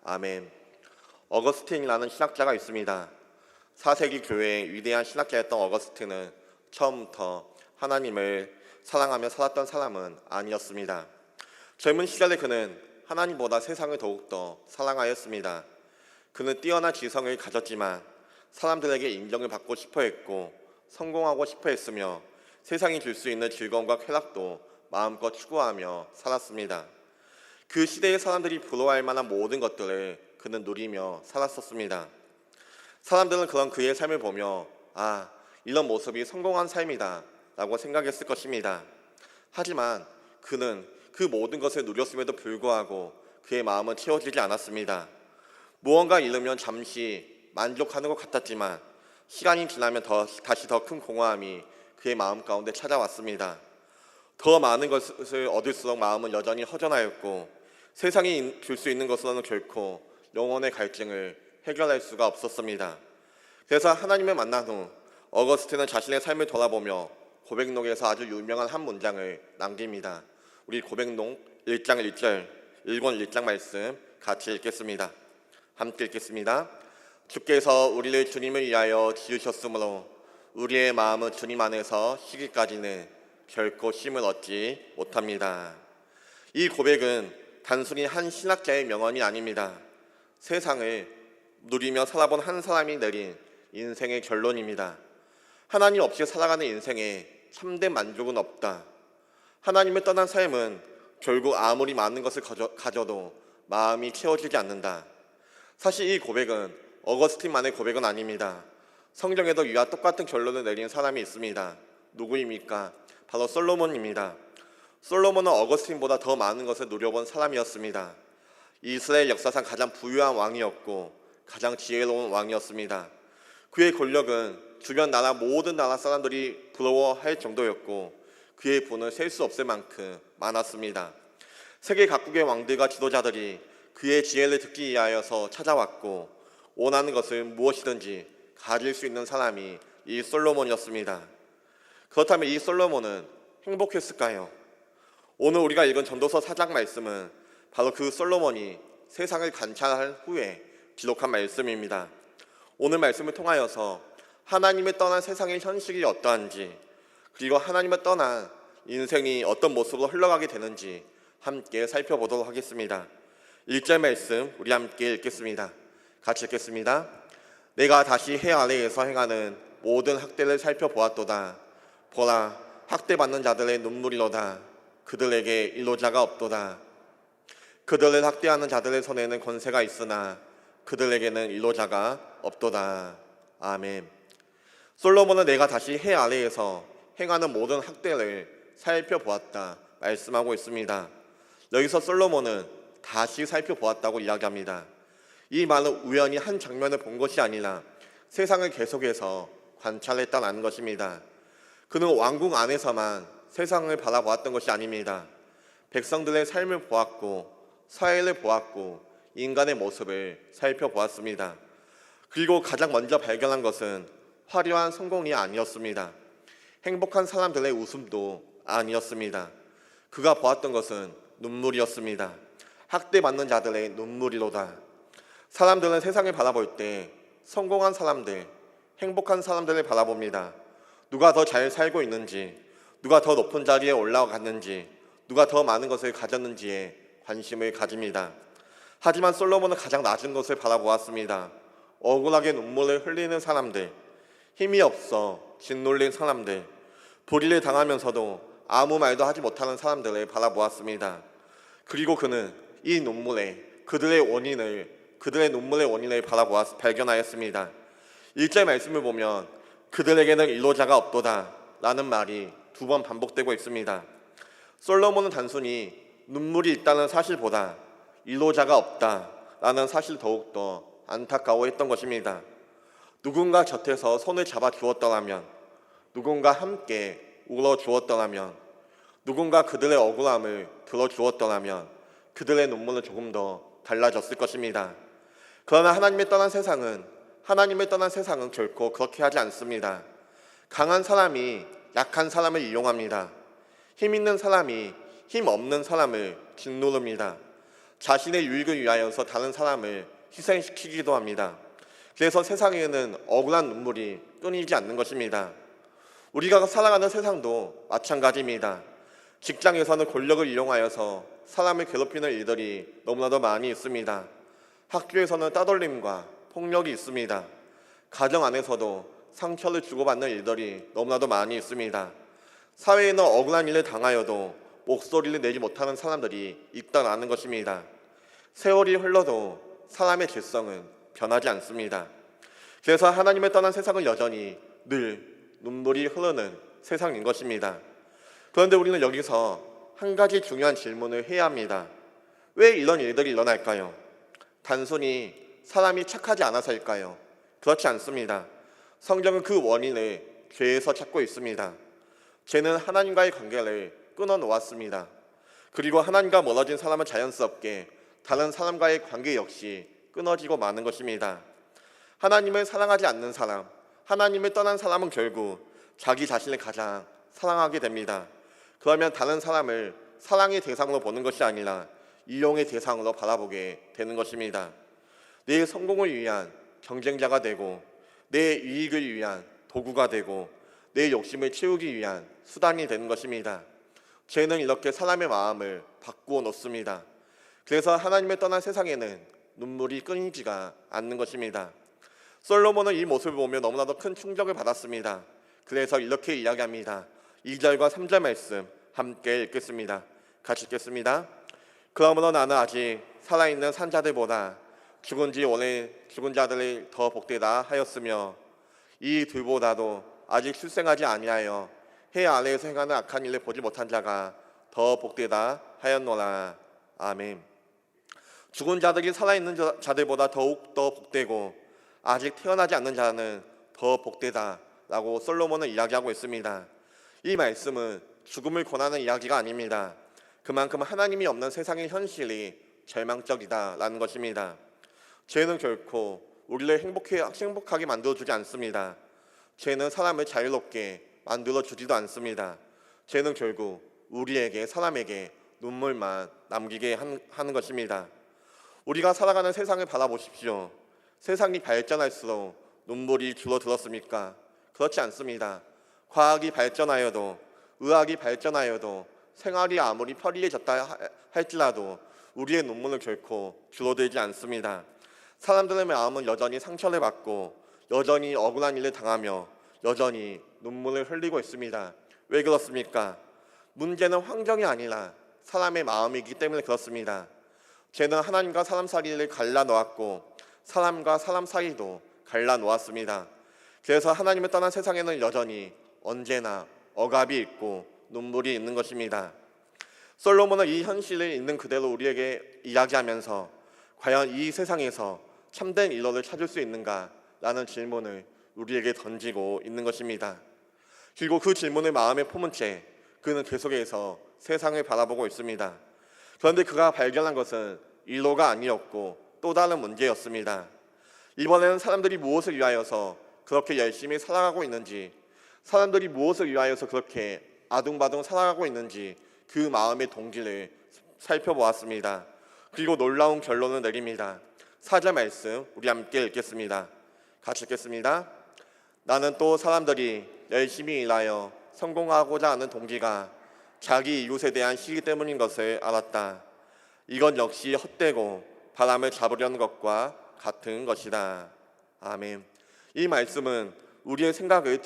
아멘. 어거스틴이라는 신학자가 있습니다. 4세기 교회의 위대한 신학자였던 어거스틴은 처음부터 하나님을 사랑하며 살았던 사람은 아니었습니다. 젊은 시절에 그는 하나님보다 세상을 더욱더 사랑하였습니다. 그는 뛰어난 지성을 가졌지만 사람들에게 인정을 받고 싶어 했고 성공하고 싶어 했으며 세상이 줄 수 있는 즐거움과 쾌락도 마음껏 추구하며 살았습니다. 그 시대의 사람들이 부러워할 만한 모든 것들을 그는 누리며 살았었습니다. 사람들은 그런 그의 삶을 보며 이런 모습이 성공한 삶이다 라고 생각했을 것입니다. 하지만 그는 그 모든 것을 누렸음에도 불구하고 그의 마음은 채워지지 않았습니다. 무언가 잃으면 잠시 만족하는 것 같았지만 시간이 지나면 다시 더 큰 공허함이 그의 마음 가운데 찾아왔습니다. 더 많은 것을 얻을수록 마음은 여전히 허전하였고 세상이 줄 수 있는 것으로는 결코 영혼의 갈증을 해결할 수가 없었습니다. 그래서 하나님을 만난 후 어거스틴은 자신의 삶을 돌아보며 고백록에서 아주 유명한 한 문장을 남깁니다. 우리 고백록 1장 1절, 1권 말씀 같이 읽겠습니다. 함께 읽겠습니다. 주께서 우리를 주님을 위하여 지으셨으므로 우리의 마음은 주님 안에서 쉬기까지는 결코 쉼을 얻지 못합니다. 이 고백은 단순히 한 신학자의 명언이 아닙니다. 세상을 누리며 살아본 한 사람이 내린 인생의 결론입니다. 하나님 없이 살아가는 인생에 참된 만족은 없다. 하나님을 떠난 삶은 결국 아무리 많은 것을 가져도 마음이 채워지지 않는다. 사실 이 고백은 어거스틴만의 고백은 아닙니다. 성경에도 이와 똑같은 결론을 내린 사람이 있습니다. 누구입니까? 바로 솔로몬입니다. 솔로몬은 어거스틴보다 더 많은 것을 누려본 사람이었습니다. 이스라엘 역사상 가장 부유한 왕이었고 가장 지혜로운 왕이었습니다. 그의 권력은 주변 나라 모든 나라 사람들이 부러워할 정도였고 그의 부는 셀 수 없을 만큼 많았습니다. 세계 각국의 왕들과 지도자들이 그의 지혜를 듣기 위하여서 찾아왔고 원하는 것을 무엇이든지 가질 수 있는 사람이 이 솔로몬이었습니다. 그렇다면 이 솔로몬은 행복했을까요? 오늘 우리가 읽은 전도서 4장 말씀은 바로 그 솔로몬이 세상을 관찰한 후에 기록한 말씀입니다. 오늘 말씀을 통하여서 하나님을 떠난 세상의 현실이 어떠한지 그리고 하나님을 떠난 인생이 어떤 모습으로 흘러가게 되는지 함께 살펴보도록 하겠습니다. 1절 말씀 우리 함께 읽겠습니다. 같이 읽겠습니다. 내가 다시 해 아래에서 행하는 모든 학대를 살펴보았도다. 보라, 학대받는 자들의 눈물이로다. 그들에게 일로자가 없도다. 그들을 학대하는 자들의 손에는 권세가 있으나 그들에게는 일로자가 없도다. 아멘. 솔로몬은 내가 다시 해 아래에서 행하는 모든 학대를 살펴보았다 말씀하고 있습니다. 여기서 솔로몬은 다시 살펴보았다고 이야기합니다. 이 말은 우연히 한 장면을 본 것이 아니라 세상을 계속해서 관찰했다는 것입니다. 그는 왕궁 안에서만 세상을 바라보았던 것이 아닙니다. 백성들의 삶을 보았고 사회를 보았고 인간의 모습을 살펴보았습니다. 그리고 가장 먼저 발견한 것은 화려한 성공이 아니었습니다. 행복한 사람들의 웃음도 아니었습니다. 그가 보았던 것은 눈물이었습니다. 학대받는 자들의 눈물이로다. 사람들은 세상을 바라볼 때 성공한 사람들, 행복한 사람들을 바라봅니다. 누가 더 잘 살고 있는지, 누가 더 높은 자리에 올라갔는지, 누가 더 많은 것을 가졌는지에 관심을 가집니다. 하지만 솔로몬은 가장 낮은 것을 바라보았습니다. 억울하게 눈물을 흘리는 사람들, 힘이 없어 짓눌린 사람들, 불의를 당하면서도 아무 말도 하지 못하는 사람들을 바라보았습니다. 그리고 그는 이 눈물에 그들의 눈물의 원인을 발견하였습니다. 1절 말씀을 보면 그들에게는 일로자가 없도다 라는 말이 2번 반복되고 있습니다. 솔로몬은 단순히 눈물이 있다는 사실보다 일로자가 없다 라는 사실 더욱더 안타까워했던 것입니다. 누군가 곁에서 손을 잡아 주었더라면, 누군가 함께 울어 주었더라면, 누군가 그들의 억울함을 들어주었더라면 그들의 눈물은 조금 더 달라졌을 것입니다. 그러나 하나님을 떠난 세상은 결코 그렇게 하지 않습니다. 강한 사람이 약한 사람을 이용합니다. 힘 있는 사람이 힘 없는 사람을 짓누릅니다. 자신의 유익을 위하여서 다른 사람을 희생시키기도 합니다. 그래서 세상에는 억울한 눈물이 끊이지 않는 것입니다. 우리가 살아가는 세상도 마찬가지입니다. 직장에서는 권력을 이용하여서 사람을 괴롭히는 일들이 너무나도 많이 있습니다. 학교에서는 따돌림과 폭력이 있습니다. 가정 안에서도 상처를 주고받는 일들이 너무나도 많이 있습니다. 사회에는 억울한 일을 당하여도 목소리를 내지 못하는 사람들이 있다는 것입니다. 세월이 흘러도 사람의 질성은 변하지 않습니다. 그래서 하나님을 떠난 세상은 여전히 늘 눈물이 흐르는 세상인 것입니다. 그런데 우리는 여기서 한 가지 중요한 질문을 해야 합니다. 왜 이런 일들이 일어날까요? 단순히 사람이 착하지 않아서일까요? 그렇지 않습니다. 성경은 그 원인을 죄에서 찾고 있습니다. 죄는 하나님과의 관계를 끊어놓았습니다. 그리고 하나님과 멀어진 사람은 자연스럽게 다른 사람과의 관계 역시 끊어지고 마는 것입니다. 하나님을 사랑하지 않는 사람, 하나님을 떠난 사람은 결국 자기 자신을 가장 사랑하게 됩니다. 그러면 다른 사람을 사랑의 대상으로 보는 것이 아니라 이용의 대상으로 바라보게 되는 것입니다. 내 성공을 위한 경쟁자가 되고 내 이익을 위한 도구가 되고 내 욕심을 채우기 위한 수단이 되는 것입니다. 죄는 이렇게 사람의 마음을 바꾸어 놓습니다. 그래서 하나님을 떠난 세상에는 눈물이 끊이지가 않는 것입니다. 솔로몬은 이 모습을 보며 너무나도 큰 충격을 받았습니다. 그래서 이렇게 이야기합니다. 2절과 3절 말씀 함께 읽겠습니다. 같이 읽겠습니다. 그러므로 나는 아직 살아있는 산자들보다 죽은 지 오래 죽은 자들이 더 복되다 하였으며 이 둘보다도 아직 출생하지 아니하여 해 아래에서 행하는 악한 일을 보지 못한 자가 더 복되다 하였노라. 아멘. 죽은 자들이 살아있는 자들보다 더욱 더 복되고 아직 태어나지 않는 자는 더 복되다 라고 솔로몬은 이야기하고 있습니다. 이 말씀은 죽음을 권하는 이야기가 아닙니다. 그만큼 하나님이 없는 세상의 현실이 절망적이다 라는 것입니다. 죄는 결코 우리를 행복하게 만들어주지 않습니다. 죄는 사람을 자유롭게 만들어주지도 않습니다. 죄는 결국 우리에게 사람에게 눈물만 남기게 하는 것입니다. 우리가 살아가는 세상을 바라보십시오. 세상이 발전할수록 눈물이 줄어들었습니까? 그렇지 않습니다. 과학이 발전하여도 의학이 발전하여도 생활이 아무리 편리해졌다 할지라도 우리의 눈물은 결코 줄어들지 않습니다. 사람들의 마음은 여전히 상처를 받고 여전히 억울한 일을 당하며 여전히 눈물을 흘리고 있습니다. 왜 그렇습니까? 문제는 환경이 아니라 사람의 마음이기 때문에 그렇습니다. 죄는 하나님과 사람 사이를 갈라놓았고 사람과 사람 사이도 갈라놓았습니다. 그래서 하나님을 떠난 세상에는 여전히 언제나 억압이 있고 눈물이 있는 것입니다. 솔로몬은 이 현실을 있는 그대로 우리에게 이야기하면서 과연 이 세상에서 참된 일로를 찾을 수 있는가라는 질문을 우리에게 던지고 있는 것입니다. 그리고 그 질문을 마음에 품은 채 그는 계속해서 세상을 바라보고 있습니다. 그런데 그가 발견한 것은 일로가 아니었고 또 다른 문제였습니다. 이번에는 사람들이 무엇을 위하여서 그렇게 열심히 살아가고 있는지, 사람들이 무엇을 위하여서 그렇게 아둥바둥 살아가고 있는지 그 마음의 동기를 살펴보았습니다. 그리고 놀라운 결론을 내립니다. 4절 말씀 우리 함께 읽겠습니다. 같이 읽겠습니다. 나는 또 사람들이 열심히 일하여 성공하고자 하는 동기가 자기 이웃에 대한 시기 때문인 것을 알았다. 이건 역시 헛되고 바람을 잡으려는 것과 같은 것이다. 아멘. 이 말씀은 우리의 생각을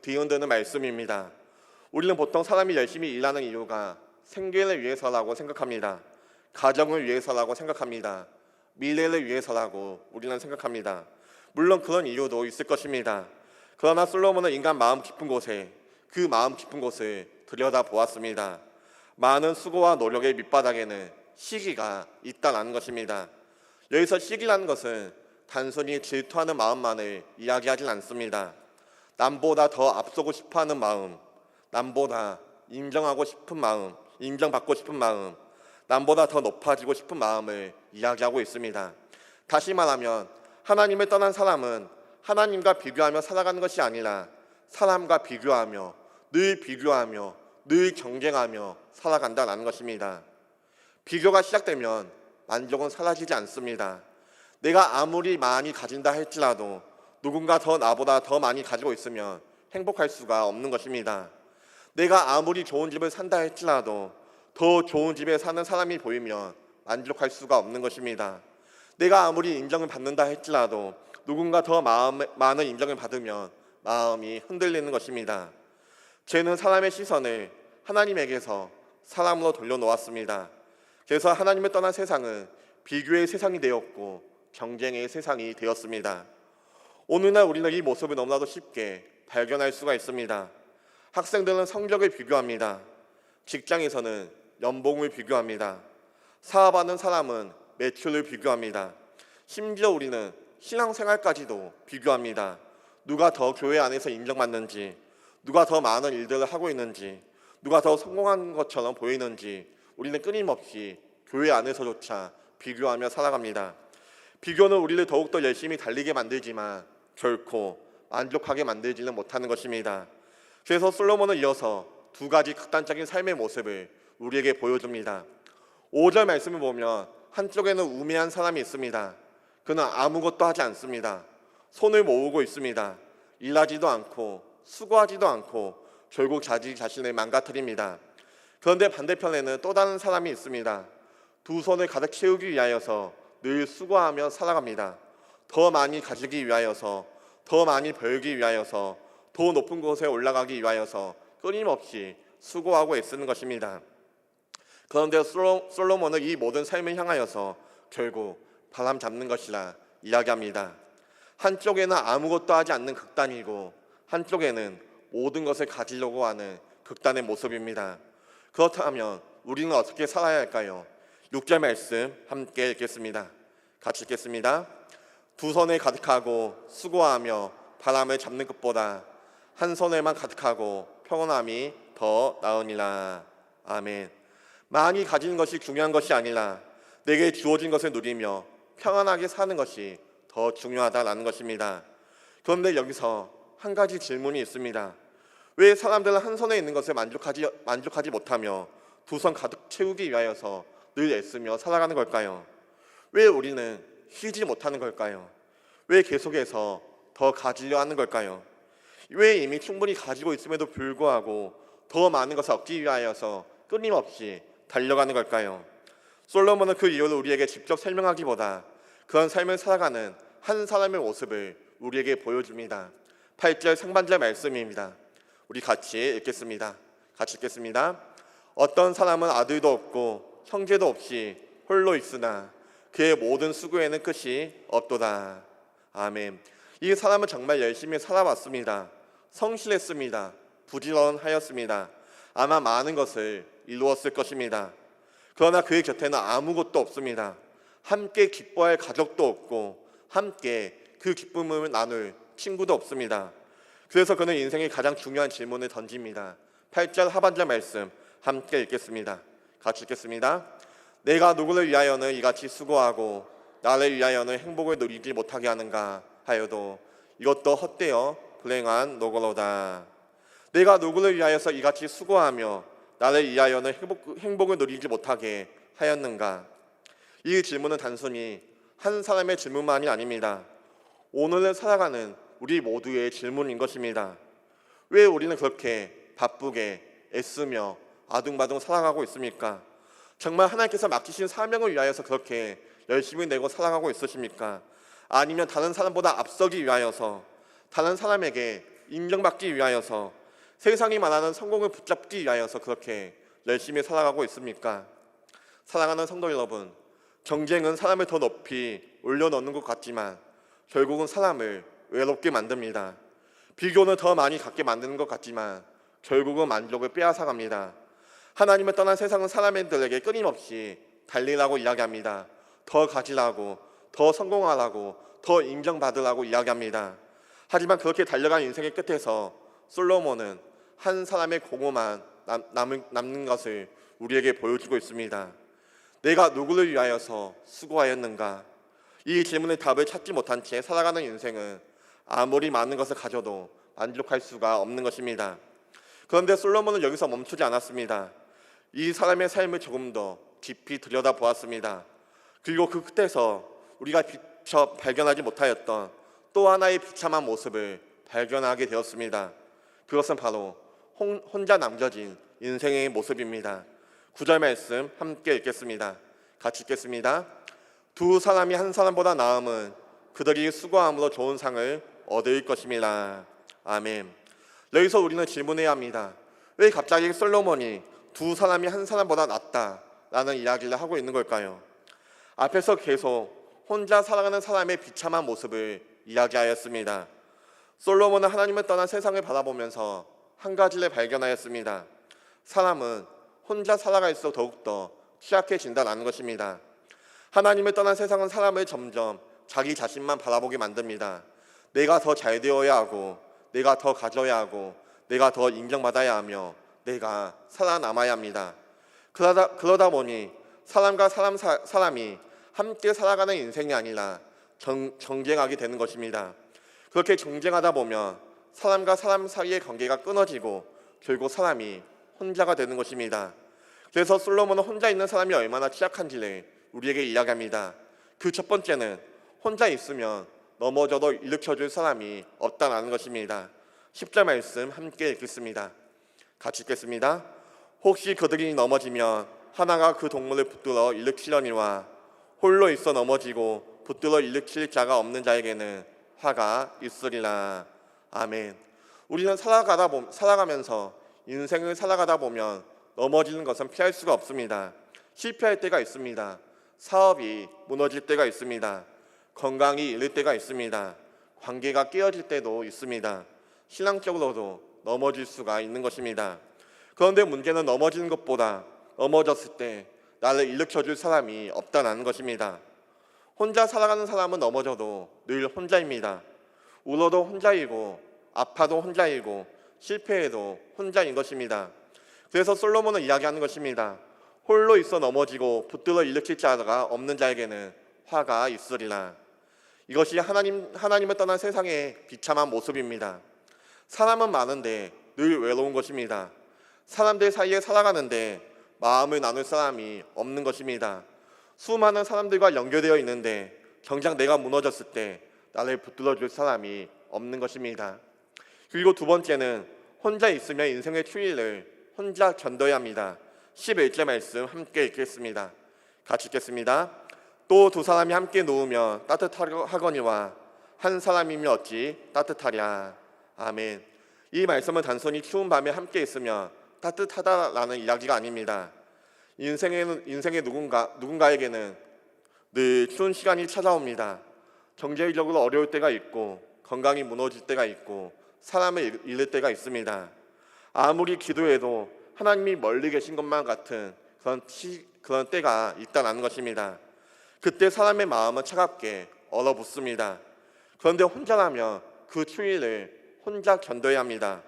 뒤흔드는 말씀입니다. 우리는 보통 사람이 열심히 일하는 이유가 생계를 위해서라고 생각합니다. 가정을 위해서라고 생각합니다. 미래를 위해서라고 우리는 생각합니다. 물론 그런 이유도 있을 것입니다. 그러나 솔로몬은 인간 마음 깊은 곳에 그 마음 깊은 곳을 들여다보았습니다. 많은 수고와 노력의 밑바닥에는 시기가 있다는 것입니다. 여기서 시기라는 것은 단순히 질투하는 마음만을 이야기하진 않습니다. 남보다 더 앞서고 싶어하는 마음, 남보다 인정하고 싶은 마음, 인정받고 싶은 마음, 남보다 더 높아지고 싶은 마음을 이야기하고 있습니다. 다시 말하면 하나님을 떠난 사람은 하나님과 비교하며 살아가는 것이 아니라 사람과 비교하며 늘 경쟁하며 살아간다는 것입니다. 비교가 시작되면 만족은 사라지지 않습니다. 내가 아무리 많이 가진다 할지라도 누군가 나보다 더 많이 가지고 있으면 행복할 수가 없는 것입니다. 내가 아무리 좋은 집을 산다 할지라도 더 좋은 집에 사는 사람이 보이면 만족할 수가 없는 것입니다. 내가 아무리 인정을 받는다 할지라도 누군가 더 많은 인정을 받으면 마음이 흔들리는 것입니다. 죄는 사람의 시선을 하나님에게서 사람으로 돌려놓았습니다. 그래서 하나님을 떠난 세상은 비교의 세상이 되었고 경쟁의 세상이 되었습니다. 오늘날 우리는 이 모습을 너무나도 쉽게 발견할 수가 있습니다. 학생들은 성적을 비교합니다. 직장에서는 연봉을 비교합니다. 사업하는 사람은 매출을 비교합니다. 심지어 우리는 신앙생활까지도 비교합니다. 누가 더 교회 안에서 인정받는지, 누가 더 많은 일들을 하고 있는지, 누가 더 성공한 것처럼 보이는지 우리는 끊임없이 교회 안에서조차 비교하며 살아갑니다. 비교는 우리를 더욱더 열심히 달리게 만들지만 결코 만족하게 만들지는 못하는 것입니다. 그래서 솔로몬은 이어서 두 가지 극단적인 삶의 모습을 우리에게 보여줍니다. 5절 말씀을 보면 한쪽에는 우매한 사람이 있습니다. 그는 아무것도 하지 않습니다. 손을 모으고 있습니다. 일하지도 않고 수고하지도 않고 결국 자기 자신을 망가뜨립니다. 그런데 반대편에는 또 다른 사람이 있습니다. 두 손을 가득 채우기 위하여서 늘 수고하며 살아갑니다. 더 많이 가지기 위하여서, 더 많이 벌기 위하여서, 더 높은 곳에 올라가기 위하여서 끊임없이 수고하고 애쓰는 것입니다. 그런데 솔로몬은 이 모든 삶을 향하여서 결국 바람 잡는 것이라 이야기합니다. 한쪽에는 아무것도 하지 않는 극단이고 한쪽에는 모든 것을 가지려고 하는 극단의 모습입니다. 그렇다면 우리는 어떻게 살아야 할까요? 6절 말씀 함께 읽겠습니다. 같이 읽겠습니다. 두 손에 가득하고 수고하며 바람을 잡는 것보다 한 손에만 가득하고 평온함이 더 나으니라. 아멘. 많이 가지는 것이 중요한 것이 아니라 내게 주어진 것을 누리며 평안하게 사는 것이 더 중요하다라는 것입니다. 그런데 여기서 한 가지 질문이 있습니다. 왜 사람들은 한 손에 있는 것에 만족하지 못하며 두 손 가득 채우기 위하여서 늘 애쓰며 살아가는 걸까요? 왜 우리는 쉬지 못하는 걸까요? 왜 계속해서 더 가지려 하는 걸까요? 왜 이미 충분히 가지고 있음에도 불구하고 더 많은 것을 얻기 위하여서 끊임없이 달려가는 걸까요? 솔로몬은 그 이유를 우리에게 직접 설명하기보다 그런 삶을 살아가는 한 사람의 모습을 우리에게 보여줍니다. 8절 상반절 말씀입니다. 우리 같이 읽겠습니다. 같이 읽겠습니다. 어떤 사람은 아들도 없고 형제도 없이 홀로 있으나 그의 모든 수고에는 끝이 없도다. 아멘. 이 사람은 정말 열심히 살아왔습니다. 성실했습니다. 부지런하였습니다. 아마 많은 것을 이루었을 것입니다. 그러나 그의 곁에는 아무것도 없습니다. 함께 기뻐할 가족도 없고 함께 그 기쁨을 나눌 친구도 없습니다. 그래서 그는 인생의 가장 중요한 질문을 던집니다. 8절 하반절 말씀 함께 읽겠습니다. 같이 읽겠습니다. 내가 누구를 위하여는 이같이 수고하고 나를 위하여는 행복을 누리지 못하게 하는가 하여도 이것도 헛되어 불행한 노고로다. 내가 누구를 위하여서 이같이 수고하며 나를 위하여는 행복을 누리지 못하게 하였는가? 이 질문은 단순히 한 사람의 질문만이 아닙니다. 오늘을 살아가는 우리 모두의 질문인 것입니다. 왜 우리는 그렇게 바쁘게 애쓰며 아둥바둥 살아가고 있습니까? 정말 하나님께서 맡기신 사명을 위하여서 그렇게 열심히 내고 살아가고 있으십니까? 아니면 다른 사람보다 앞서기 위하여서, 다른 사람에게 인정받기 위하여서, 세상이 말하는 성공을 붙잡기 위하여서 그렇게 열심히 살아가고 있습니까? 사랑하는 성도 여러분, 경쟁은 사람을 더 높이 올려놓는 것 같지만 결국은 사람을 외롭게 만듭니다. 비교는 더 많이 갖게 만드는 것 같지만 결국은 만족을 빼앗아갑니다. 하나님을 떠난 세상은 사람들에게 끊임없이 달리라고 이야기합니다. 더 가지라고, 더 성공하라고, 더 인정받으라고 이야기합니다. 하지만 그렇게 달려간 인생의 끝에서 솔로몬은 한 사람의 공허만 남는 것을 우리에게 보여주고 있습니다. 내가 누구를 위하여서 수고하였는가? 이 질문의 답을 찾지 못한 채 살아가는 인생은 아무리 많은 것을 가져도 만족할 수가 없는 것입니다. 그런데 솔로몬은 여기서 멈추지 않았습니다. 이 사람의 삶을 조금 더 깊이 들여다보았습니다. 그리고 그 끝에서 우리가 비춰 발견하지 못하였던 또 하나의 비참한 모습을 발견하게 되었습니다. 그것은 바로 혼자 남겨진 인생의 모습입니다. 9절 말씀 함께 읽겠습니다. 같이 읽겠습니다. 두 사람이 한 사람보다 나음은 그들이 수고함으로 좋은 상을 얻을 것입니다. 아멘. 여기서 우리는 질문해야 합니다. 왜 갑자기 솔로몬이 두 사람이 한 사람보다 낫다라는 이야기를 하고 있는 걸까요? 앞에서 계속 혼자 살아가는 사람의 비참한 모습을 이야기하였습니다. 솔로몬은 하나님을 떠난 세상을 바라보면서 한 가지를 발견하였습니다. 사람은 혼자 살아갈수록 더욱더 취약해진다는 것입니다. 하나님을 떠난 세상은 사람을 점점 자기 자신만 바라보게 만듭니다. 내가 더 잘 되어야 하고, 내가 더 가져야 하고, 내가 더 인정받아야 하며, 내가 살아남아야 합니다. 그러다 보니 사람과 사람이 함께 살아가는 인생이 아니라 경쟁하게 되는 것입니다. 그렇게 경쟁하다 보면 사람과 사람 사이의 관계가 끊어지고 결국 사람이 혼자가 되는 것입니다. 그래서 솔로몬은 혼자 있는 사람이 얼마나 취약한지를 우리에게 이야기합니다. 그 첫 번째는 혼자 있으면 넘어져도 일으켜줄 사람이 없다는 것입니다. 10절 말씀 함께 읽겠습니다. 같이 읽겠습니다. 혹시 그들이 넘어지면 하나가 그 동물을 붙들어 일으키려니와 홀로 있어 넘어지고 붙들어 일으킬 자가 없는 자에게는 화가 있으리라. 아멘. 우리는 살아가면서 인생을 살아가다 보면 넘어지는 것은 피할 수가 없습니다. 실패할 때가 있습니다. 사업이 무너질 때가 있습니다. 건강이 잃을 때가 있습니다. 관계가 깨어질 때도 있습니다. 신앙적으로도 넘어질 수가 있는 것입니다. 그런데 문제는 넘어지는 것보다 넘어졌을 때 나를 일으켜줄 사람이 없다는 것입니다. 혼자 살아가는 사람은 넘어져도 늘 혼자입니다. 울어도 혼자이고, 아파도 혼자이고, 실패해도 혼자인 것입니다. 그래서 솔로몬은 이야기하는 것입니다. 홀로 있어 넘어지고 붙들어 일으킬 자가 없는 자에게는 화가 있으리라. 이것이 하나님을 떠난 세상의 비참한 모습입니다. 사람은 많은데 늘 외로운 것입니다. 사람들 사이에 살아가는데 마음을 나눌 사람이 없는 것입니다. 수많은 사람들과 연결되어 있는데 정작 내가 무너졌을 때 나를 붙들어줄 사람이 없는 것입니다. 그리고 두 번째는 혼자 있으면 인생의 추위를 혼자 견뎌야 합니다. 11절 말씀 함께 읽겠습니다. 같이 읽겠습니다. 또 두 사람이 함께 누우면 따뜻하거니와 한 사람이면 어찌 따뜻하랴. 아멘. 이 말씀은 단순히 추운 밤에 함께 있으면 따뜻하다라는 이야기가 아닙니다. 인생의 누군가에게는 늘 추운 시간이 찾아옵니다. 경제적으로 어려울 때가 있고, 건강이 무너질 때가 있고, 사람을 잃을 때가 있습니다. 아무리 기도해도 하나님이 멀리 계신 것만 같은 그런 때가 있다는 것입니다. 그때 사람의 마음은 차갑게 얼어붙습니다. 그런데 혼자라면 그 추위를 혼자 견뎌야 합니다.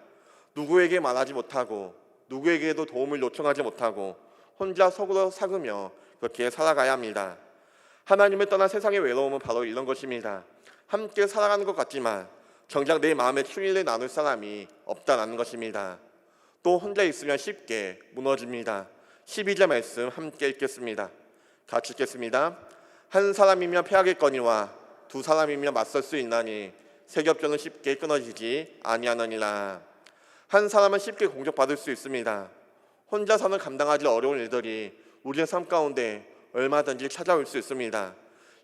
누구에게 말하지 못하고, 누구에게도 도움을 요청하지 못하고 혼자 속으로 삭으며 그렇게 살아가야 합니다. 하나님을 떠난 세상의 외로움은 바로 이런 것입니다. 함께 살아가는 것 같지만 정작 내 마음의 추위를 나눌 사람이 없다는 것입니다. 또 혼자 있으면 쉽게 무너집니다. 12절 말씀 함께 읽겠습니다. 같이 읽겠습니다. 한 사람이면 패하겠거니와 두 사람이면 맞설 수 있나니 세겹전은 쉽게 끊어지지 아니하느니라. 한 사람은 쉽게 공격받을 수 있습니다. 혼자서는 감당하기 어려운 일들이 우리의 삶 가운데 얼마든지 찾아올 수 있습니다.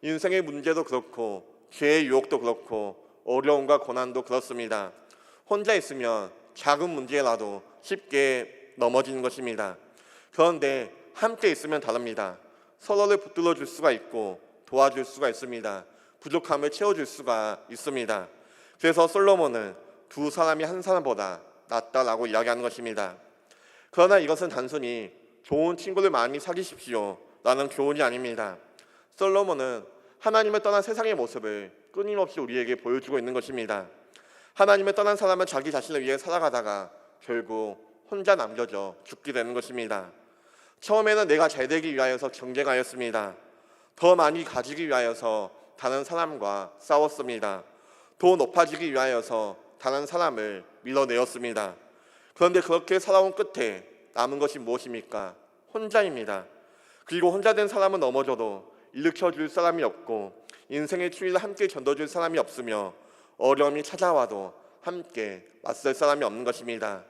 인생의 문제도 그렇고 죄의 유혹도 그렇고 어려움과 고난도 그렇습니다. 혼자 있으면 작은 문제라도 쉽게 넘어지는 것입니다. 그런데 함께 있으면 다릅니다. 서로를 붙들어 줄 수가 있고 도와줄 수가 있습니다. 부족함을 채워줄 수가 있습니다. 그래서 솔로몬은 두 사람이 한 사람보다 낫다라고 이야기하는 것입니다. 그러나 이것은 단순히 좋은 친구를 많이 사귀십시오 라는 교훈이 아닙니다. 솔로몬은 하나님을 떠난 세상의 모습을 끊임없이 우리에게 보여주고 있는 것입니다. 하나님을 떠난 사람은 자기 자신을 위해 살아가다가 결국 혼자 남겨져 죽게 되는 것입니다. 처음에는 내가 잘 되기 위하여서 경쟁하였습니다. 더 많이 가지기 위하여서 다른 사람과 싸웠습니다. 더 높아지기 위하여서 다른 사람을 밀어내었습니다. 그런데 그렇게 살아온 끝에 남은 것이 무엇입니까? 혼자입니다. 그리고 혼자 된 사람은 넘어져도 일으켜줄 사람이 없고 인생의 추위를 함께 견뎌줄 사람이 없으며 어려움이 찾아와도 함께 맞설 사람이 없는 것입니다.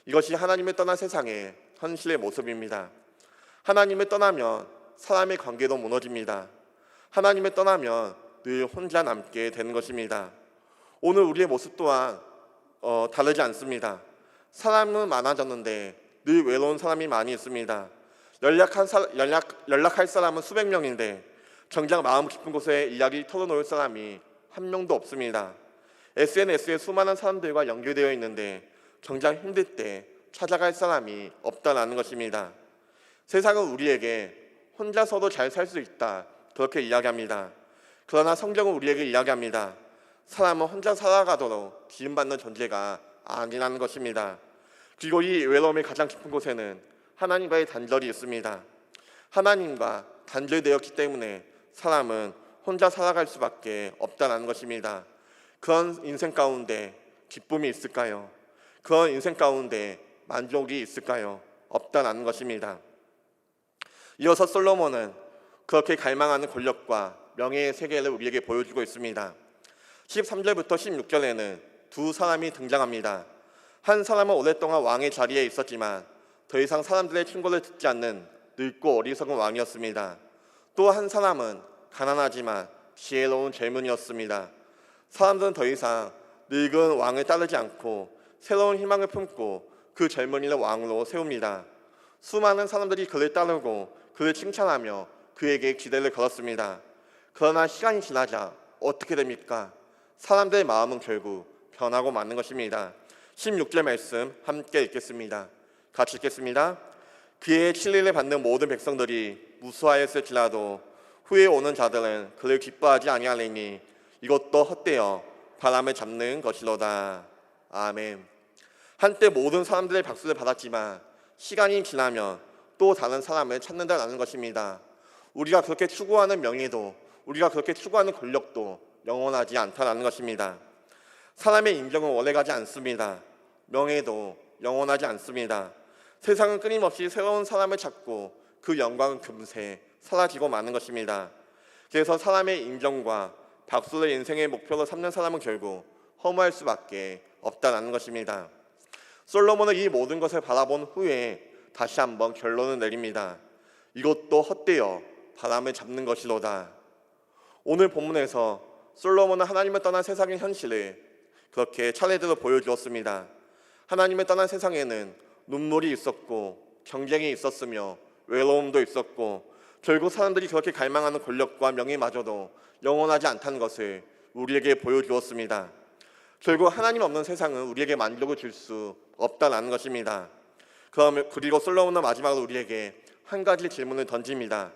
이것이 하나님을 떠난 세상의 현실의 모습입니다. 하나님을 떠나면 사람의 관계도 무너집니다. 하나님을 떠나면 늘 혼자 남게 되는 것입니다. 오늘 우리의 모습 또한 다르지 않습니다. 사람은 많아졌는데 늘 외로운 사람이 많이 있습니다. 연락할 사람은 수백 명인데 정작 마음 깊은 곳에 이야기 털어놓을 사람이 한 명도 없습니다. SNS에 수많은 사람들과 연결되어 있는데 정작 힘들 때 찾아갈 사람이 없다라는 것입니다. 세상은 우리에게 혼자서도 잘 살 수 있다 그렇게 이야기합니다. 그러나 성경은 우리에게 이야기합니다. 사람은 혼자 살아가도록 지음받는 존재가 아니라는 것입니다. 그리고 이 외로움의 가장 깊은 곳에는 하나님과의 단절이 있습니다. 하나님과 단절되었기 때문에 사람은 혼자 살아갈 수밖에 없다는 것입니다. 그런 인생 가운데 기쁨이 있을까요? 그런 인생 가운데 만족이 있을까요? 없다는 것입니다. 이어서 솔로몬은 그렇게 갈망하는 권력과 명예의 세계를 우리에게 보여주고 있습니다. 13절부터 16절에는 두 사람이 등장합니다. 한 사람은 오랫동안 왕의 자리에 있었지만 더 이상 사람들의 충고를 듣지 않는 늙고 어리석은 왕이었습니다. 또 한 사람은 가난하지만 지혜로운 젊은이였습니다. 사람들은 더 이상 늙은 왕을 따르지 않고 새로운 희망을 품고 그 젊은이를 왕으로 세웁니다. 수많은 사람들이 그를 따르고 그를 칭찬하며 그에게 기대를 걸었습니다. 그러나 시간이 지나자 어떻게 됩니까? 사람들의 마음은 결국 변하고 마는 것입니다. 16절 말씀 함께 읽겠습니다. 같이 읽겠습니다. 그의 진리를 받는 모든 백성들이 무수하였을지라도 후에 오는 자들은 그를 기뻐하지 아니하리니 이것도 헛되어 바람을 잡는 것이로다. 아멘. 한때 모든 사람들의 박수를 받았지만 시간이 지나면 또 다른 사람을 찾는다는 것입니다. 우리가 그렇게 추구하는 명예도 우리가 그렇게 추구하는 권력도 영원하지 않다는 것입니다. 사람의 인정은 오래가지 않습니다. 명예도 영원하지 않습니다. 세상은 끊임없이 새로운 사람을 찾고 그 영광은 금세 사라지고 마는 것입니다. 그래서 사람의 인정과 박수를 인생의 목표로 삼는 사람은 결국 허무할 수밖에 없다는 것입니다. 솔로몬은 이 모든 것을 바라본 후에 다시 한번 결론을 내립니다. 이것도 헛되어 바람을 잡는 것이로다. 오늘 본문에서 솔로몬은 하나님을 떠난 세상의 현실을 그렇게 차례대로 보여주었습니다. 하나님을 떠난 세상에는 눈물이 있었고 경쟁이 있었으며 외로움도 있었고 결국 사람들이 그렇게 갈망하는 권력과 명예마저도 영원하지 않다는 것을 우리에게 보여주었습니다. 결국 하나님 없는 세상은 우리에게 만족을 줄 수 없다는 것입니다. 그리고 솔로몬은 마지막으로 우리에게 한 가지 질문을 던집니다.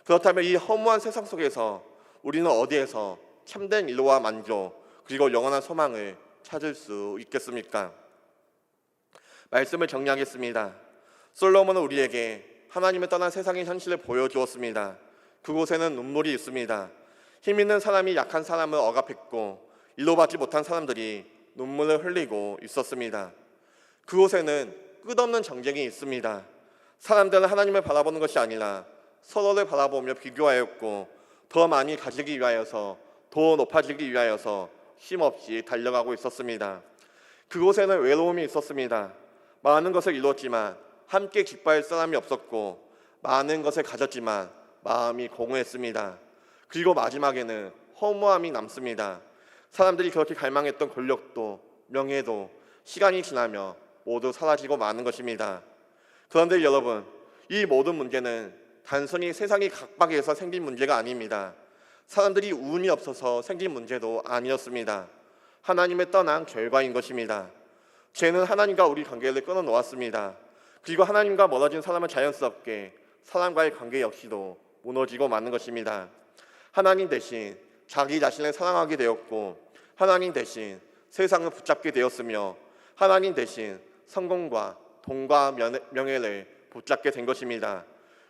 그렇다면 이 허무한 세상 속에서 우리는 어디에서 참된 일로와 만족 그리고 영원한 소망을 찾을 수 있겠습니까? 말씀을 정리하겠습니다. 솔로몬은 우리에게 하나님을 떠난 세상의 현실을 보여주었습니다. 그곳에는 눈물이 있습니다. 힘 있는 사람이 약한 사람을 억압했고 일로받지 못한 사람들이 눈물을 흘리고 있었습니다. 그곳에는 끝없는 정쟁이 있습니다. 사람들은 하나님을 바라보는 것이 아니라 서로를 바라보며 비교하였고 더 많이 가지기 위하여서 더 높아지기 위하여서 쉼없이 달려가고 있었습니다. 그곳에는 외로움이 있었습니다. 많은 것을 이루었지만 함께 기뻐할 사람이 없었고 많은 것을 가졌지만 마음이 공허했습니다. 그리고 마지막에는 허무함이 남습니다. 사람들이 그렇게 갈망했던 권력도 명예도 시간이 지나며 모두 사라지고 마는 것입니다. 그런데 여러분, 이 모든 문제는 단순히 세상이 각박해서 생긴 문제가 아닙니다. 사람들이 운이 없어서 생긴 문제도 아니었습니다. 하나님을 떠난 결과인 것입니다. 죄는 하나님과 우리 관계를 끊어놓았습니다. 그리고 하나님과 멀어진 사람은 자연스럽게 사람과의 관계 역시도 무너지고 마는 것입니다. 하나님 대신 자기 자신을 사랑하게 되었고 하나님 대신 세상을 붙잡게 되었으며 하나님 대신 성공과 돈과 명예를 붙잡게 된 것입니다.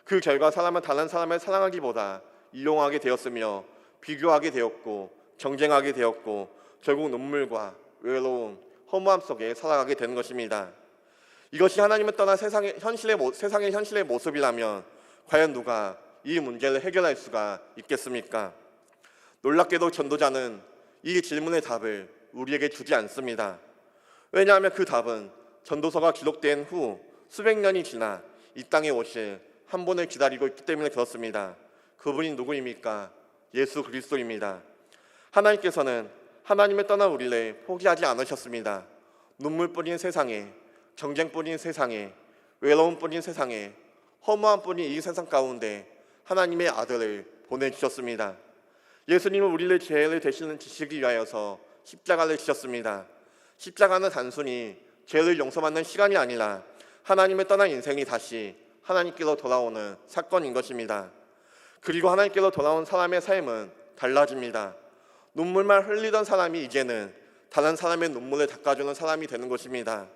그 결과 사람은 다른 사람을 사랑하기보다 이용하게 되었으며 비교하게 되었고 경쟁하게 되었고 결국 눈물과 외로움, 허무함 속에 살아가게 되는 것입니다. 이것이 하나님을 떠난 세상의 현실의 모습이라면 과연 누가 이 문제를 해결할 수가 있겠습니까? 놀랍게도 전도자는 이 질문의 답을 우리에게 주지 않습니다. 왜냐하면 그 답은 전도서가 기록된 후 수백 년이 지나 이 땅에 오실 한 분을 기다리고 있기 때문에 그렇습니다. 그분이 누구입니까? 예수 그리스도입니다. 하나님께서는 하나님을 떠난 우리를 포기하지 않으셨습니다. 눈물뿐인 세상에, 경쟁뿐인 세상에, 외로움뿐인 세상에, 허무함뿐인 이 세상 가운데 하나님의 아들을 보내주셨습니다. 예수님은 우리를 죄를 대신 지시기 위하여서 십자가를 지셨습니다. 십자가는 단순히 죄를 용서받는 시간이 아니라 하나님을 떠난 인생이 다시 하나님께로 돌아오는 사건인 것입니다. 그리고 하나님께로 돌아온 사람의 삶은 달라집니다. 눈물만 흘리던 사람이 이제는 다른 사람의 눈물을 닦아주는 사람이 되는 것입니다.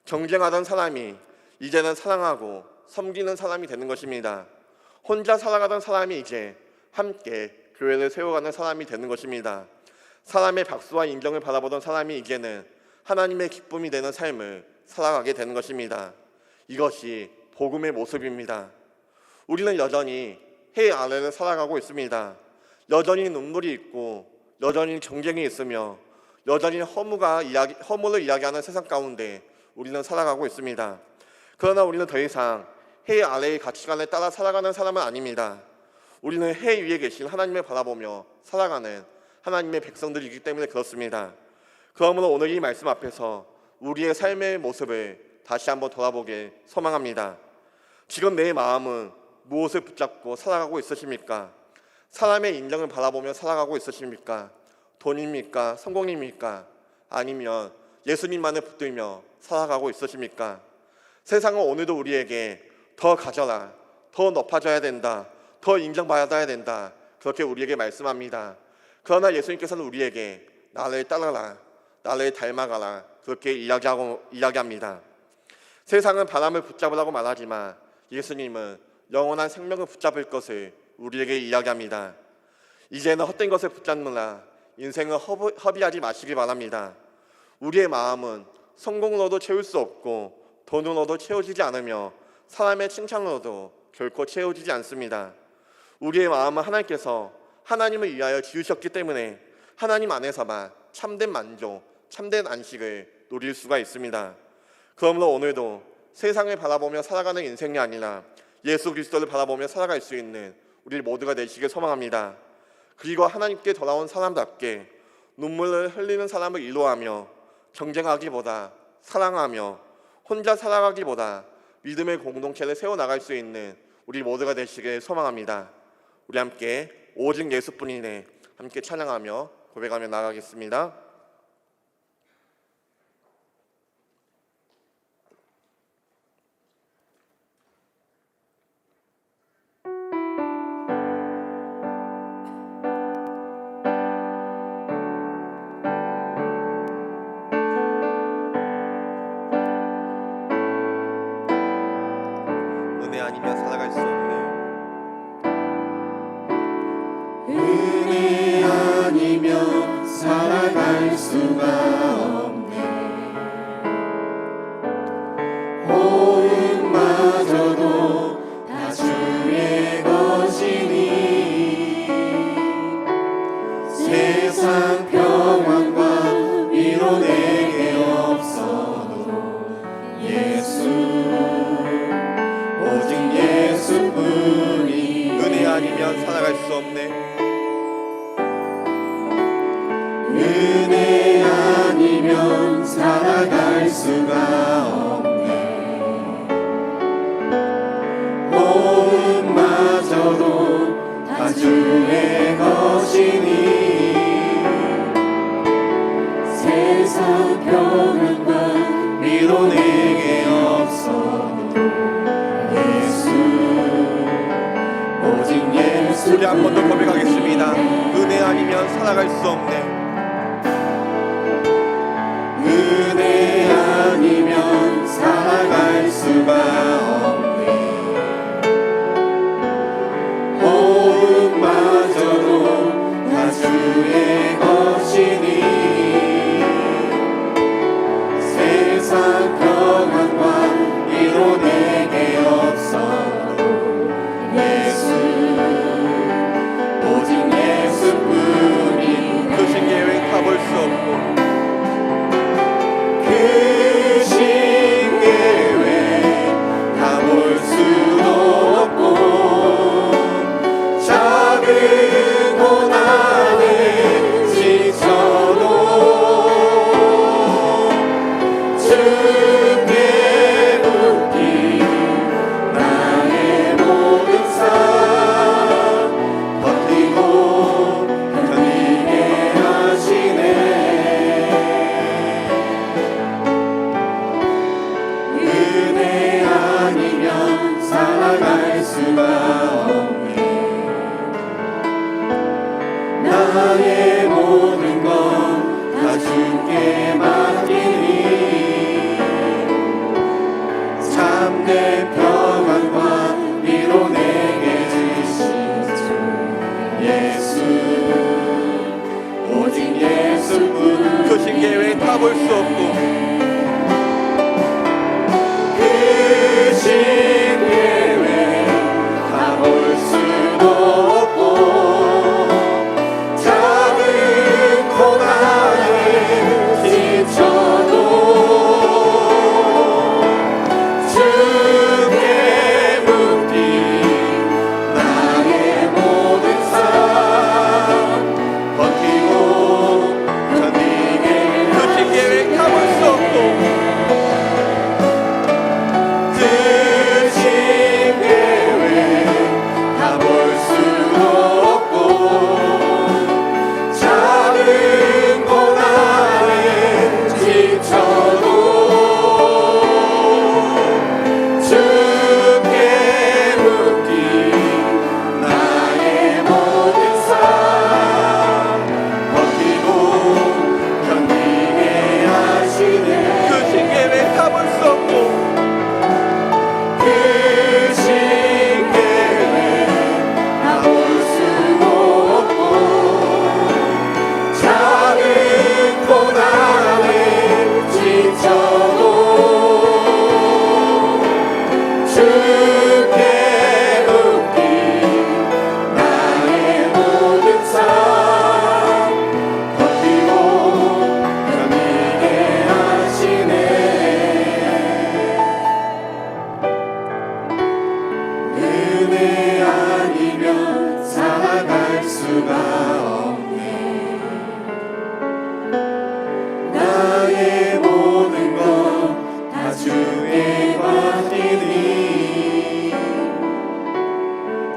경쟁하던 사람이 이제는 사랑하고 섬기는 사람이 되는 것입니다. 혼자 살아가던 사람이 이제 함께 교회를 세워가는 사람이 되는 것입니다. 사람의 박수와 인정을 바라보던 사람이 이제는 하나님의 기쁨이 되는 삶을 살아가게 되는 것입니다. 이것이 복음의 모습입니다. 우리는 여전히 해 아래를 살아가고 있습니다. 여전히 눈물이 있고 여전히 경쟁이 있으며 여전히 허물을 이야기하는 세상 가운데 우리는 살아가고 있습니다. 그러나 우리는 더 이상 해 아래의 가치관에 따라 살아가는 사람은 아닙니다. 우리는 해 위에 계신 하나님을 바라보며 살아가는 하나님의 백성들이기 때문에 그렇습니다. 그러므로 오늘 이 말씀 앞에서 우리의 삶의 모습을 다시 한번 돌아보길 소망합니다. 지금 내 마음은 무엇을 붙잡고 살아가고 있으십니까? 사람의 인정을 바라보며 살아가고 있으십니까? 돈입니까? 성공입니까? 아니면 예수님만을 붙들며 살아가고 있으십니까? 세상은 오늘도 우리에게 더 가져라, 더 높아져야 된다, 더 인정받아야 된다, 그렇게 우리에게 말씀합니다. 그러나 예수님께서는 우리에게 나를 따라라, 나를 닮아가라, 그렇게 이야기합니다. 세상은 바람을 붙잡으라고 말하지만 예수님은 영원한 생명을 붙잡을 것을 우리에게 이야기합니다. 이제는 헛된 것을 붙잡느라 인생을 허비하지 마시기 바랍니다. 우리의 마음은 성공으로도 채울 수 없고 돈으로도 채워지지 않으며 사람의 칭찬으로도 결코 채워지지 않습니다. 우리의 마음은 하나님께서 하나님을 위하여 지으셨기 때문에 하나님 안에서만 참된 만족, 참된 안식을 누릴 수가 있습니다. 그러므로 오늘도 세상을 바라보며 살아가는 인생이 아니라 예수 그리스도를 바라보며 살아갈 수 있는 우리 모두가 되시길 소망합니다. 그리고 하나님께 돌아온 사람답게 눈물을 흘리는 사람을 인도하며 경쟁하기보다 사랑하며 혼자 살아가기보다 믿음의 공동체를 세워나갈 수 있는 우리 모두가 되시길 소망합니다. 우리 함께 오직 예수뿐이네 함께 찬양하며 고백하며 나가겠습니다. 은혜 아니면 살아갈 수 없네. 은혜 아니면 살아갈 수가 없네. 호흡마저도 다 주의 것이니 세상 평안과 위로 내게 없어도 예수 오직 예수뿐이. 은혜 아니면 살아갈 수 없네. 은혜 아니면 살아갈 수가 없네. 호흡마저도 다 주의 것이니 세상 평안과 위로 내게 없어도 예수 오직 예수. 우리 한 번 더 고백하겠습니다. 은혜 아니면 살아갈 수 없네. 은혜 아니면 살아갈 수가 없네. 호흡마저도 다 주의 것이니 세상 평안과 위로 내게 없어도 예수 오직 예수뿐 그 신계획 타볼 수 없고 그 신계획 다 볼 수도 없고 작은 고난에 지쳐도 주께 묻기 나의 모든 삶 버티고 견디게 그 신계획 타볼 수 없고 그 신계획 다 볼 수도 없고 작은 고난에 지쳐도 주께 묻기 나의 모든 삶 버티고 견디게 하시네 그 신계획 타볼 수 없고 그 신계획 다 볼 수도 없고 작은 고난에 지쳐도 주께 묻기 나의 모든 삶 버티고 견디게 하시네 은혜 아니면 살아갈 수가 없네 나의 모든 것 다 주에 맡기니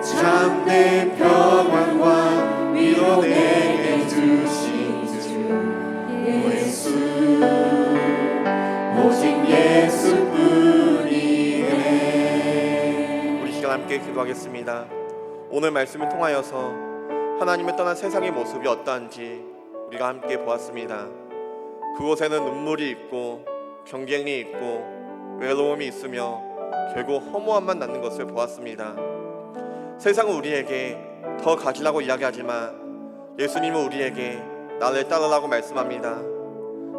참된 평안과 위로 내게 주신 주 예수 오직 예수뿐이네 우리 시간 함께 기도하겠습니다. 오늘 말씀을 통하여서 하나님을 떠난 세상의 모습이 어떠한지 우리가 함께 보았습니다. 그곳에는 눈물이 있고 경쟁이 있고 외로움이 있으며 결국 허무함만 남는 것을 보았습니다. 세상은 우리에게 더 가지라고 이야기하지만 예수님은 우리에게 나를 따르라고 말씀합니다.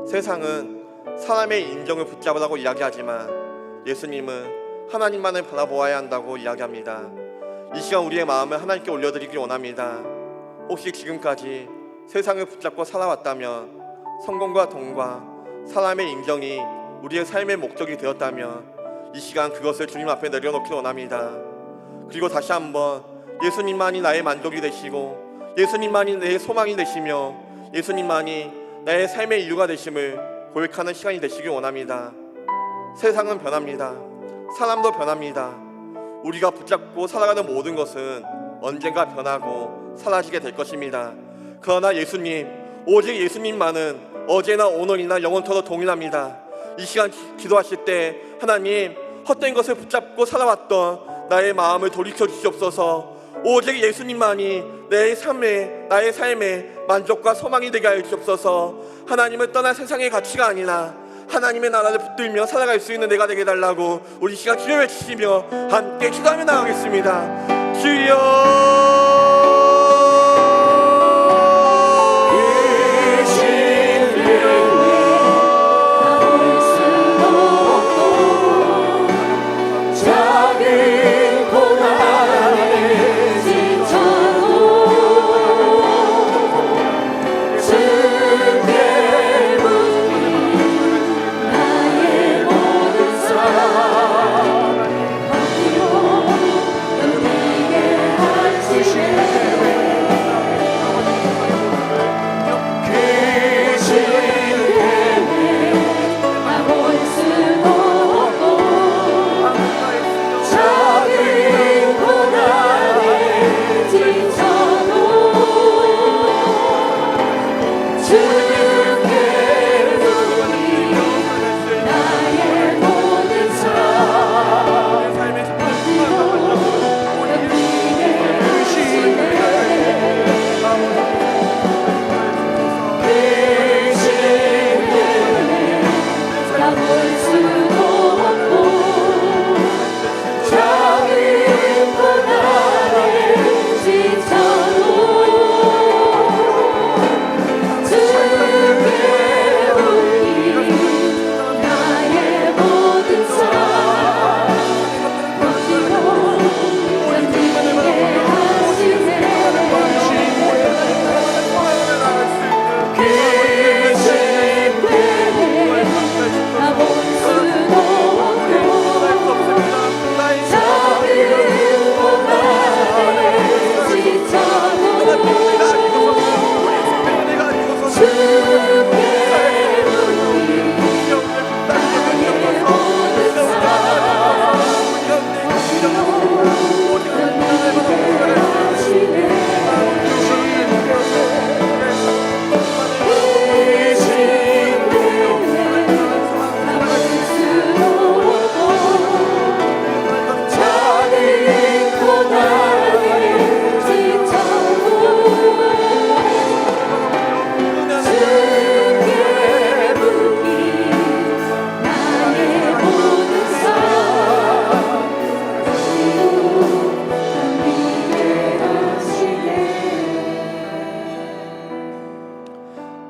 세상은 사람의 인정을 붙잡으라고 이야기하지만 예수님은 하나님만을 바라보아야 한다고 이야기합니다. 이 시간 우리의 마음을 하나님께 올려드리기 원합니다. 혹시 지금까지 세상을 붙잡고 살아왔다면 성공과 돈과 사람의 인정이 우리의 삶의 목적이 되었다면 이 시간 그것을 주님 앞에 내려놓기 원합니다. 그리고 다시 한번 예수님만이 나의 만족이 되시고 예수님만이 내 소망이 되시며 예수님만이 나의 삶의 이유가 되심을 고백하는 시간이 되시길 원합니다. 세상은 변합니다. 사람도 변합니다. 우리가 붙잡고 살아가는 모든 것은 언젠가 변하고 사라지게 될 것입니다. 그러나 예수님, 오직 예수님만은 어제나 오늘이나 영원토록 동일합니다. 이 시간 기도하실 때 하나님, 헛된 것을 붙잡고 살아왔던 나의 마음을 돌이켜 주시옵소서. 오직 예수님만이 나의 삶의 만족과 소망이 되게 하여 주옵소서. 하나님을 떠난 세상의 가치가 아니라 하나님의 나라를 붙들며 살아갈 수 있는 내가 되게 해달라고 우리 시간 주여 외치시며 함께 기도하며 나가겠습니다. 주여.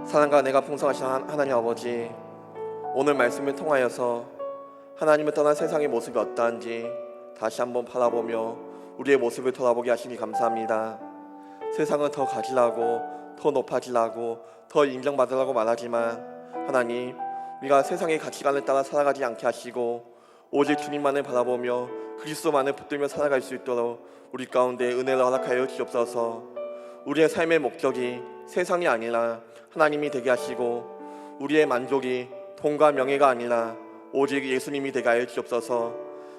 사랑과 내가 풍성하신 하나님 아버지, 오늘 말씀을 통하여서 하나님을 떠난 세상의 모습이 어떠한지 다시 한번 바라보며 우리의 모습을 돌아보게 하시니 감사합니다. 세상은 더 가지라고, 더 높아지라고, 더 인정받으라고 말하지만 하나님, 우리가 세상의 가치관을 따라 살아가지 않게 하시고 오직 주님만을 바라보며 그리스도만을 붙들며 살아갈 수 있도록 우리 가운데 은혜를 허락하여 주옵소서. 우리의 삶의 목적이 세상이 아니라 하나님이 되게 하시고 우리의 만족이 돈과 명예가 아니라 오직 예수님이 되게 하여 주옵소서.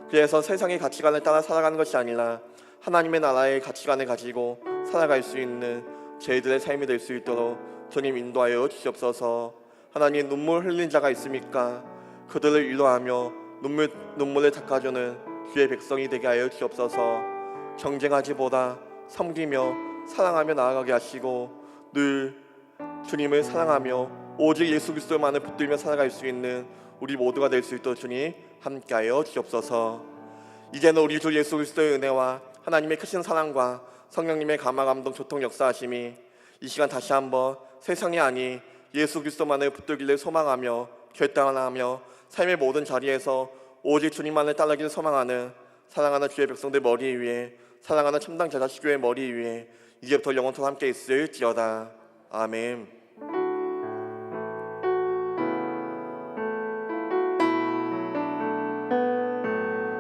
그래서 세상의 가치관을 따라 살아가는 것이 아니라 하나님의 나라의 가치관을 가지고 살아갈 수 있는 저희들의 삶이 될 수 있도록 주님 인도하여 주옵소서. 하나님, 눈물 흘린 자가 있습니까? 그들을 위로하며 눈물을 닦아주는 주의 백성이 되게 하여 주옵소서. 경쟁하지보다 섬기며 사랑하며 나아가게 하시고 늘 주님을 사랑하며 오직 예수 그리스도만을 붙들며 살아갈 수 있는 우리 모두가 될 수 있도록 주님 함께하여 주옵소서. 이제는 우리 주 예수 그리스도의 은혜와 하나님의 크신 사랑과 성령님의 감화 감동 교통 역사하심이 이 시간 다시 한번 세상이 아닌 예수 그리스도만을 붙들기를 소망하며 결단하며 삶의 모든 자리에서 오직 주님만을 따르기를 소망하는 사랑하는 주의 백성들 머리 위에, 사랑하는 참당 제자 시교의 머리 위에 이제부터 영원토록 함께 있을지어다. 아멘.